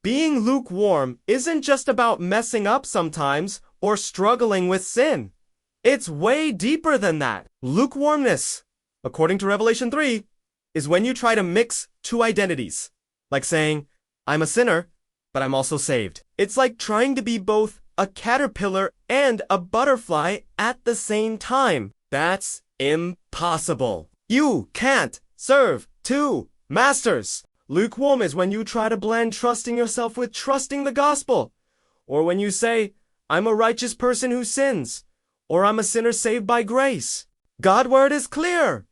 Being lukewarm isn't just about messing up sometimes or struggling with sin. It's way deeper than that. Lukewarmness, according to Revelation 3, is when you try to mix two identities, like saying, I'm a sinner, but I'm also saved. It's like trying to be both a caterpillar and a butterfly at the same time. That's impossible. You can't serve two masters. Lukewarm is when you try to blend trusting yourself with trusting the gospel, or when you say, I'm a righteous person who sins, or I'm a sinner saved by grace. God's word is clear.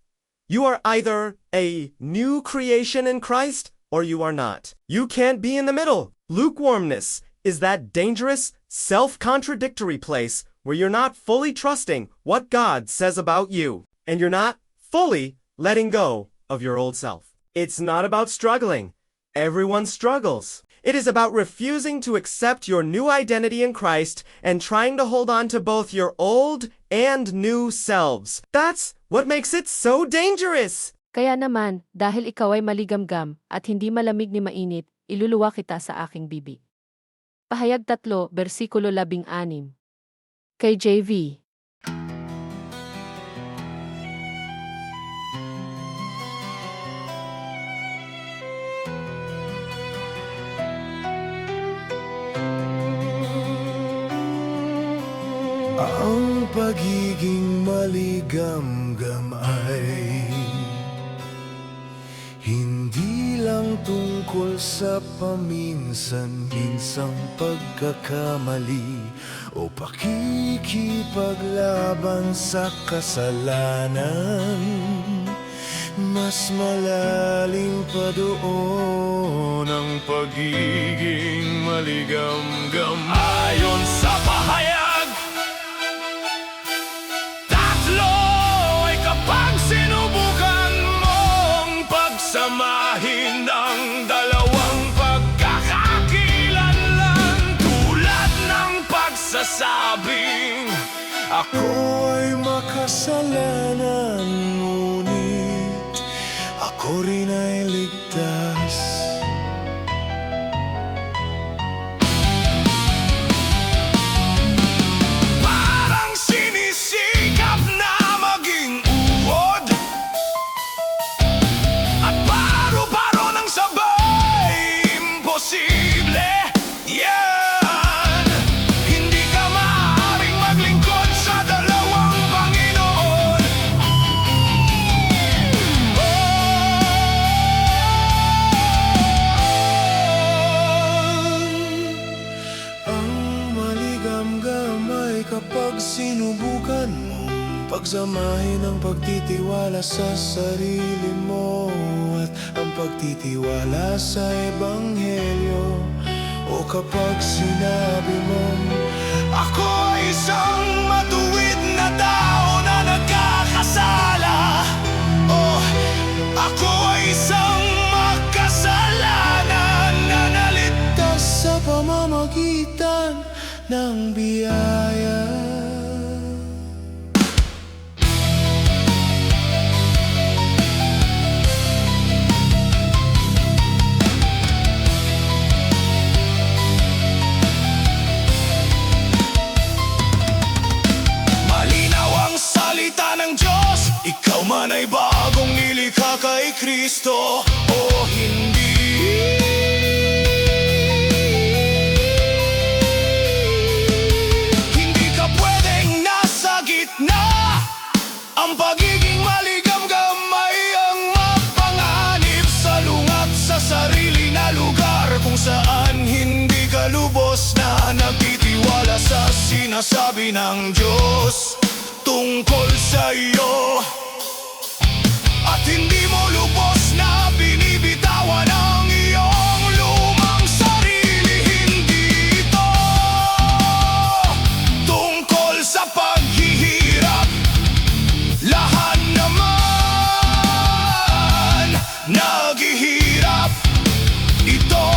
You are either a new creation in Christ or you are not. You can't be in the middle. Lukewarmness is that dangerous, self-contradictory place where you're not fully trusting what God says about you, and you're not fully letting go of your old self. It's not about struggling. Everyone struggles. It is about refusing to accept your new identity in Christ and trying to hold on to both your old and new selves. That's what makes it so dangerous. Kaya naman, dahil ikaw ay maligamgam at hindi malamig ni mainit, iluluwa kita sa aking bibig. Pahayag 3, versikulo 16. Kay JV. Ang pagiging maligamgam ay hindi lang tungkol sa paminsan-minsang pagkakamali o pakikipaglaban sa kasalanan. Mas malalim pa doon ang pagiging maligamgam. Ayon sa pahayag, samahin ang dalawang pagkakakilanlan tulad ng pagsasabing ako ay makasalanan, ngunit ako rin ay ligtas. Parang sinisikap na maging uod at paro-paro ng sabay, imposible yan. Hindi ka maaaring maglingkod sa dalawang Panginoon. Ang maligamgam ay kapag sinubukan mong pagsamahin ang pagtitiwala sa sarili mo at ang pagtitiwala sa Ebanghelyo, o kapag sinabi mong ako ay isang matuwid na tao na nagkakasala, o ako ay isang makasalanan na naligtas sa pamamagitan ng biyaya. Ng Diyos, ikaw man ay bagong nilikha kay Kristo o hindi. Hindi ka pwedeng nasa gitna. Ang pagiging maligamgam ay ang mapanganib sa lungat sa sarili na lugar kung saan hindi ka lubos na nagtitiwala sa sinasabi ng Diyos tungkol sa iyo, at hindi mo lubos na binibitawan ang iyong lumang sarili. Hindi ito tungkol sa paghihirap. Lahat naman naghihirap. Ito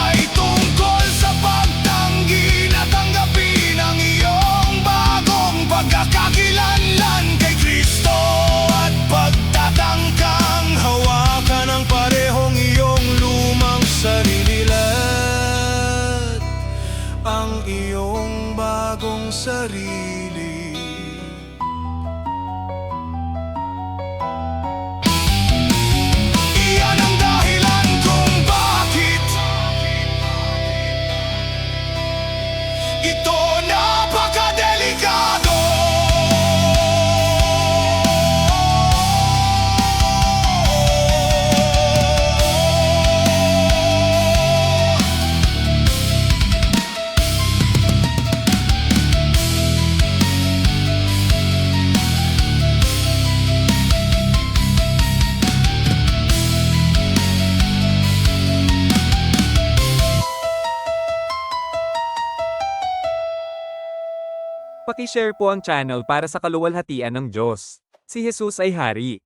ay tungkol sa pagtanggi na tanggapin ang iyong bagong pagkakakilanlan kay Kristo at pagtatangkang hawakan ang parehong iyong lupa. sarili. Iyan ang dahilan kung bakit ito napakadelikado. Paki-share po ang channel para sa kaluwalhatian ng Diyos. Si Jesus ay Hari.